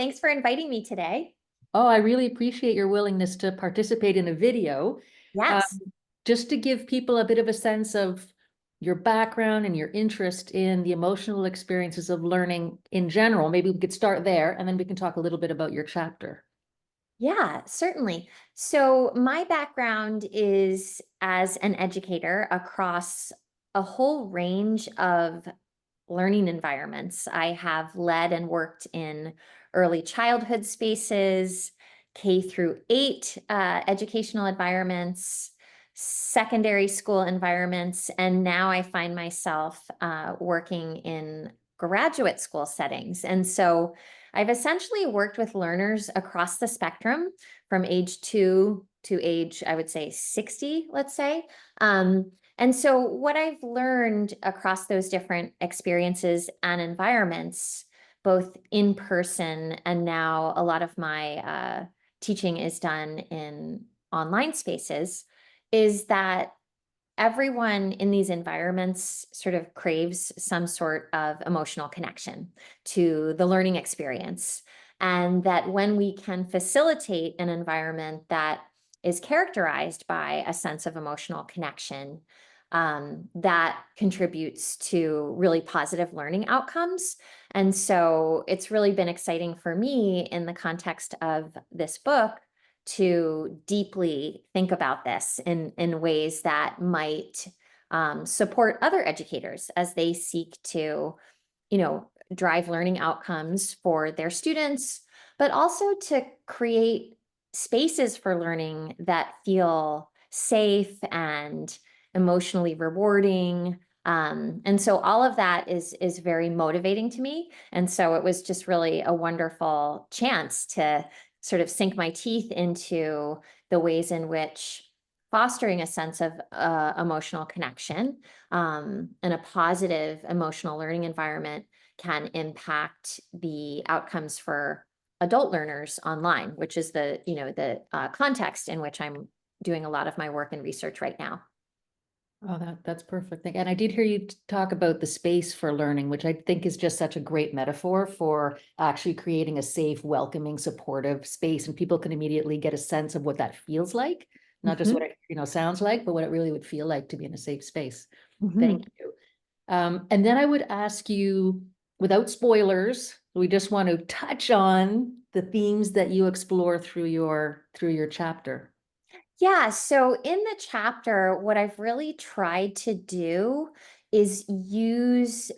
Thanks for inviting me today. Oh, I really appreciate your willingness to participate in a video. Um, Yes. just to give people a bit of a sense of your background and your interest in the emotional experiences of learning in general. Maybe we could start there and then we can talk a little bit about your chapter. Yeah, certainly. So, my background is as an educator across a whole range of learning environments. I have led and worked in early childhood spaces, K through 8 educational environments, secondary school environments, and now I find myself working in graduate school settings. And so I've essentially worked with learners across the spectrum from age 2 to age, I would say 60, let's say. And so what I've learned across those different experiences and environments, both in person and now a lot of my teaching is done in online spaces, is that everyone in these environments sort of craves some sort of emotional connection to the learning experience. And that when we can facilitate an environment that is characterized by a sense of emotional connection, that contributes to really positive learning outcomes. And so it's really been exciting for me in the context of this book to deeply think about this in ways that might support other educators as they seek to, drive learning outcomes for their students, but also to create spaces for learning that feel safe and emotionally rewarding. And so all of that is very motivating to me. And so it was just really a wonderful chance to sort of sink my teeth into the ways in which fostering a sense of emotional connection and a positive emotional learning environment can impact the outcomes for adult learners online, which is the context in which I'm doing a lot of my work and research right now. Oh, that's perfect. And I did hear you talk about the space for learning, which I think is just such a great metaphor for actually creating a safe, welcoming, supportive space. And people can immediately get a sense of what that feels like, not just what Mhm. it, sounds like, but what it really would feel like to be in a safe space. Mhm. Thank you. And then I would ask you, without spoilers, we just want to touch on the themes that you explore through your chapter. Yeah, so in the chapter, what I've really tried to do is use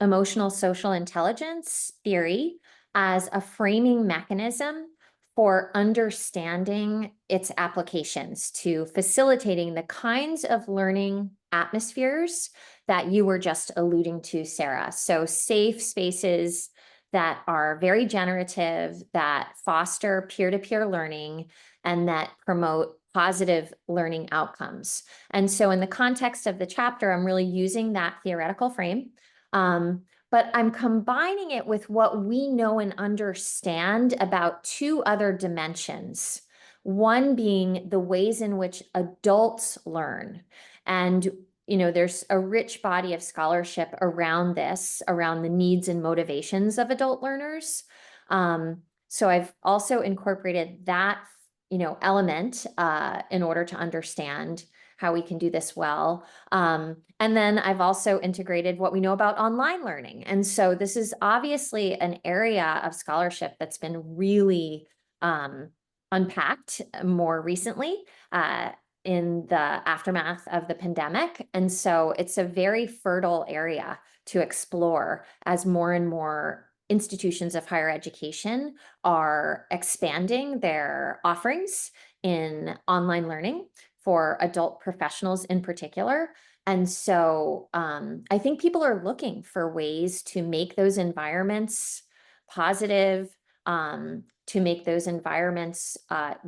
emotional social intelligence theory as a framing mechanism for understanding its applications to facilitating the kinds of learning atmospheres that you were just alluding to, Sarah. So, safe spaces that are very generative, that foster peer-to-peer learning and that promote positive learning outcomes. And so in the context of the chapter, I'm really using that theoretical frame, but I'm combining it with what we know and understand about two other dimensions. One being the ways in which adults learn. And there's a rich body of scholarship around this, around the needs and motivations of adult learners. So I've also incorporated that element in order to understand how we can do this well. And then I've also integrated what we know about online learning. And so this is obviously an area of scholarship that's been really unpacked more recently in the aftermath of the pandemic. And so it's a very fertile area to explore as more and more institutions of higher education are expanding their offerings in online learning for adult professionals in particular. And so I think people are looking for ways to make those environments positive, to make those environments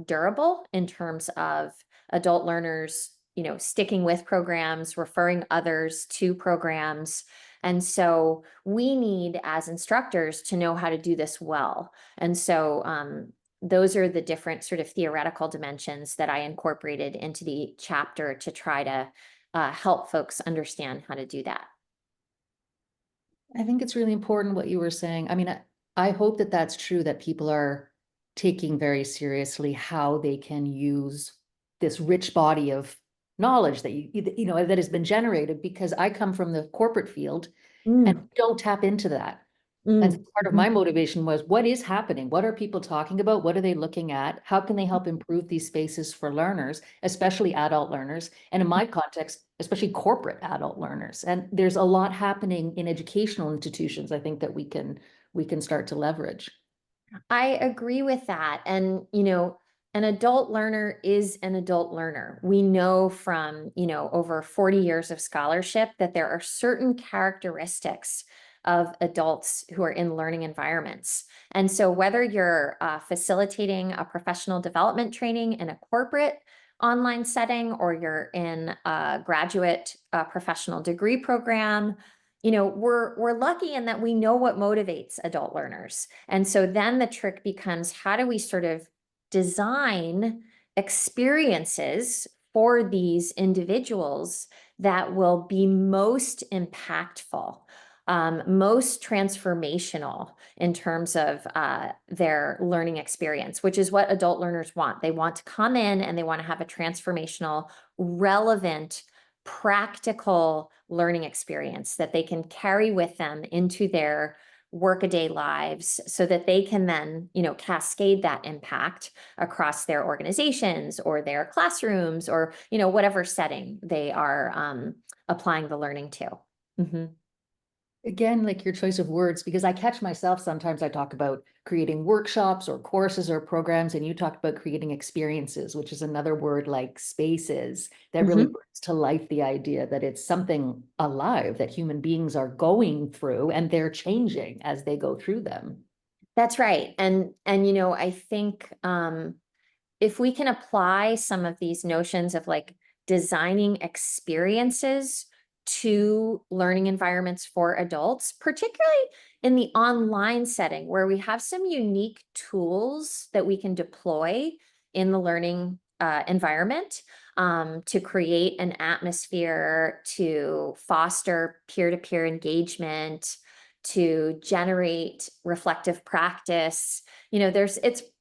durable in terms of adult learners, sticking with programs, referring others to programs. And so we need, as instructors, to know how to do this well. And so those are the different sort of theoretical dimensions that I incorporated into the chapter to try to help folks understand how to do that. I think it's really important what you were saying. I mean, I hope that that's true, that people are taking very seriously how they can use this rich body of knowledge that that has been generated, because I come from the corporate field and Mm, don't tap into that. And so mm, part of mhm. my motivation was, what is happening? What are people talking about? What are they looking at? How can they help improve these spaces for learners, especially adult learners? And in my context, especially corporate adult learners. And there's a lot happening in educational institutions, I think, that we can start to leverage. I agree with that. And, an adult learner is an adult learner. We know from, over 40 years of scholarship that there are certain characteristics of adults who are in learning environments. And so, whether you're facilitating a professional development training in a corporate online setting, or you're in a graduate professional degree program, we're lucky in that we know what motivates adult learners. And so then the trick becomes, how do we sort of design experiences for these individuals that will be most impactful, most transformational in terms of their learning experience, which is what adult learners want. They want to come in and they want to have a transformational, relevant, practical learning experience that they can carry with them into their workaday lives, so that they can then, cascade that impact across their organizations or their classrooms, or, whatever setting they are applying the learning to. Mhm. Again, like your choice of words, because I catch myself sometimes, I talk about creating workshops or courses or programs, and you talk about creating experiences, which is another word, like spaces, that really Mhm. brings to life the idea that it's something alive that human beings are going through, and they're changing as they go through them. That's right. And I think if we can apply some of these notions of like designing experiences to learning environments for adults, particularly in the online setting where we have some unique tools that we can deploy in the learning environment, to create an atmosphere, to foster peer-to-peer engagement, to generate reflective practice.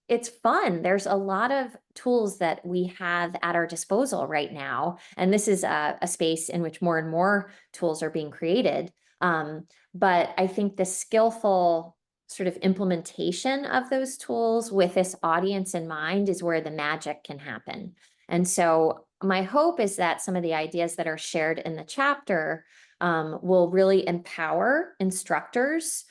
It's fun. There's a lot of tools that we have at our disposal right now. And this is a space in which more and more tools are being created. But I think the skillful sort of implementation of those tools with this audience in mind is where the magic can happen. And so my hope is that some of the ideas that are shared in the chapter will really empower instructors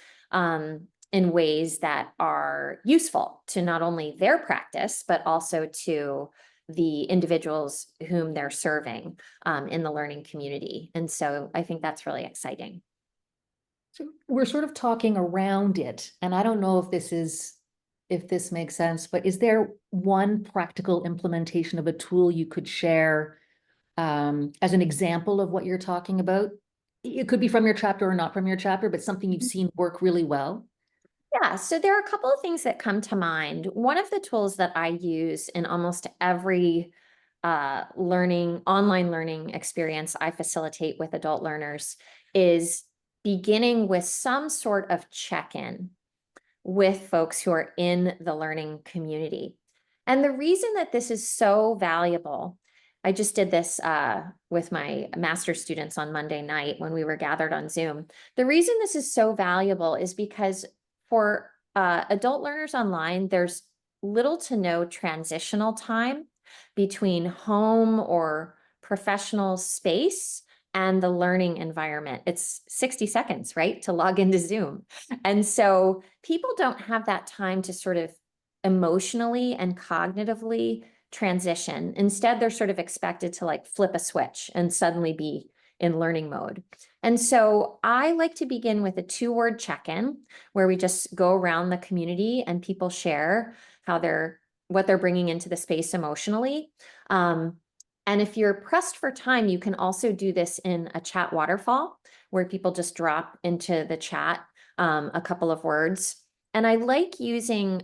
in ways that are useful to not only their practice, but also to the individuals whom they're serving in the learning community. And so I think that's really exciting. So we're sort of talking around it, and I don't know if this makes sense, but is there one practical implementation of a tool you could share as an example of what you're talking about? It could be from your chapter or not from your chapter, but something you've seen work really well. Yeah, so there are a couple of things that come to mind. One of the tools that I use in almost every online learning experience I facilitate with adult learners is beginning with some sort of check-in with folks who are in the learning community. And the reason that this is so valuable, I just did this with my master's students on Monday night when we were gathered on Zoom. The reason this is so valuable is because for adult learners online, there's little to no transitional time between home or professional space and the learning environment. It's 60 seconds, right, to log into Zoom. And so people don't have that time to sort of emotionally and cognitively transition. Instead, they're sort of expected to like flip a switch and suddenly be in learning mode. And so I like to begin with a 2-word check-in where we just go around the community and people share what they're bringing into the space emotionally. Um, and if you're pressed for time, you can also do this in a chat waterfall where people just drop into the chat a couple of words. And I like using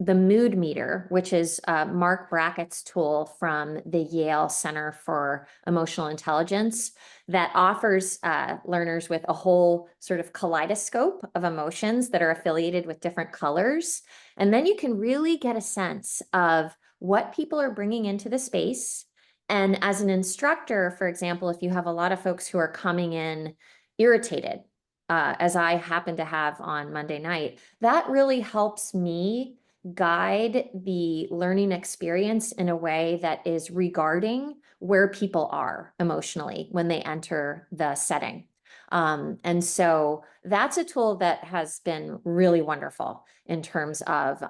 the mood meter, which is Mark Brackett's tool from the Yale Center for Emotional Intelligence that offers learners with a whole sort of kaleidoscope of emotions that are affiliated with different colors. And then you can really get a sense of what people are bringing into the space. And as an instructor, for example, if you have a lot of folks who are coming in irritated, as I happen to have on Monday night, that really helps me guide the learning experience in a way that is regarding where people are emotionally when they enter the setting. And so that's a tool that has been really wonderful in terms of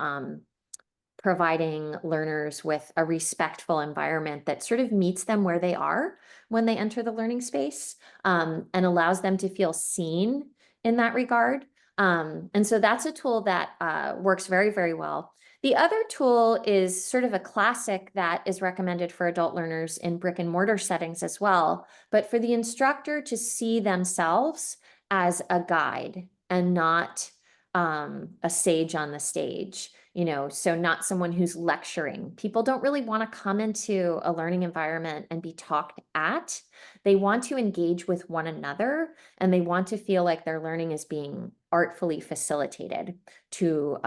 providing learners with a respectful environment that sort of meets them where they are when they enter the learning space, and allows them to feel seen in that regard. And so that's a tool that works very, very well. The other tool is sort of a classic that is recommended for adult learners in brick and mortar settings as well, but for the instructor to see themselves as a guide and not a sage on the stage, so not someone who's lecturing. People don't really want to come into a learning environment and be talked at. They want to engage with one another, and they want to feel like their learning is being artfully facilitated to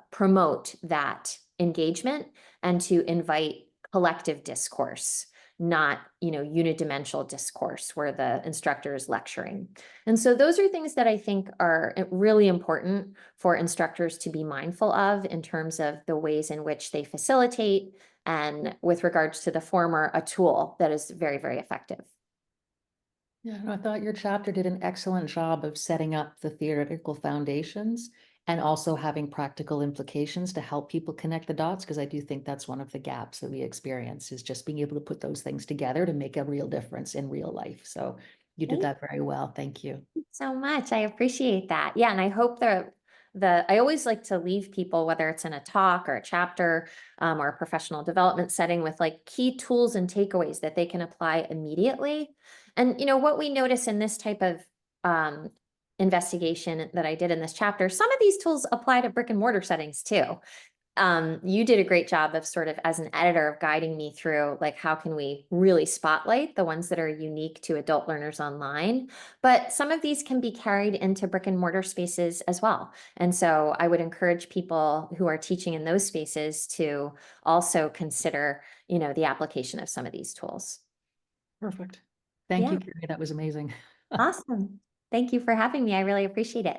promote that engagement and to invite collective discourse, not, unidimensional discourse where the instructor is lecturing. And so those are things that I think are really important for instructors to be mindful of in terms of the ways in which they facilitate, and with regards to the former, a tool that is very, very effective. Yeah, and I thought your chapter did an excellent job of setting up the theoretical foundations and also having practical implications to help people connect the dots, because I do think that's one of the gaps that we experience is just being able to put those things together to make a real difference in real life. So you did Thank that very well. Thank you. you so much. I appreciate that. Yeah, and I hope I always like to leave people, whether it's in a talk or a chapter, or a professional development setting, with like key tools and takeaways that they can apply immediately. And what we notice in this type of investigation that I did in this chapter, some of these tools apply to brick and mortar settings too. You did a great job of sort of, as an editor, of guiding me through like how can we really spotlight the ones that are unique to adult learners online. But some of these can be carried into brick and mortar spaces as well. And so I would encourage people who are teaching in those spaces to also consider, the application of some of these tools. Perfect. Thank Yeah, you, Carrie. That was amazing. awesome. Thank you for having me. I really appreciate it.